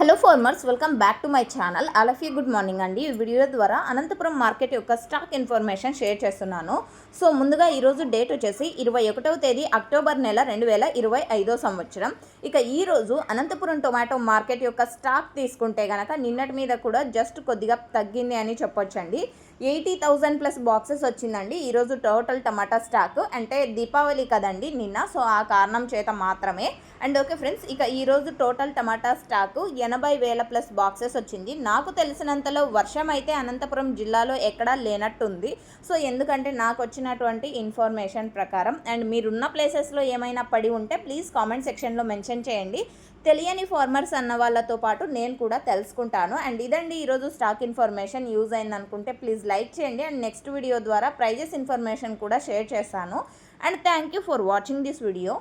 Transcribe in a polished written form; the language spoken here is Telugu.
Hello farmers, welcome back to my channel. All of you good morning అండి. ఈ వీడియో ద్వారా అనంతపురం మార్కెట్ యొక్క స్టాక్ ఇన్ఫర్మేషన్ షేర్ చేస్తున్నాను. సో ముందుగా ఈరోజు డేట్ వచ్చేసి 21వ తేదీ అక్టోబర్ నెల 2025 సంవత్సరం. ఇక ఈరోజు అనంతపురం టొమాటో మార్కెట్ యొక్క స్టాక్ తీసుకుంటే కనుక నిన్నటి మీద కూడా జస్ట్ కొద్దిగా తగ్గింది అని చెప్పొచ్చండి. 80,000 ప్లస్ బాక్సెస్ వచ్చిందండి ఈరోజు టోటల్ టమాటా స్టాక్. అంటే దీపావళి కదండి నిన్న, సో ఆ కారణం చేత మాత్రమే. అండ్ ఓకే ఫ్రెండ్స్, ఇక ఈరోజు టోటల్ టమాటా స్టాకు 80,000 ప్లస్ బాక్సెస్ వచ్చింది. నాకు తెలిసినంతలో వర్షం అయితే అనంతపురం జిల్లాలో ఎక్కడా లేనట్టుంది. సో ఎందుకంటే నాకు వచ్చినటువంటి ఇన్ఫర్మేషన్ ప్రకారం. అండ్ మీరున్న ప్లేసెస్లో ఏమైనా పడి ఉంటే ప్లీజ్ కామెంట్ సెక్షన్లో మెన్షన్ చేయండి. తెలియని ఫార్మర్స్ అన్న వాళ్ళతో పాటు నేను కూడా తెలుసుకుంటాను. అండ్ ఇదండి ఈరోజు స్టాక్ ఇన్ఫర్మేషన్. యూజ్ అయింది అనుకుంటే ప్లీజ్ లైక్ చేయండి. అండ్ నెక్స్ట్ వీడియో ద్వారా ప్రైజెస్ ఇన్ఫర్మేషన్ కూడా షేర్ చేస్తాను. And thank you for watching this video.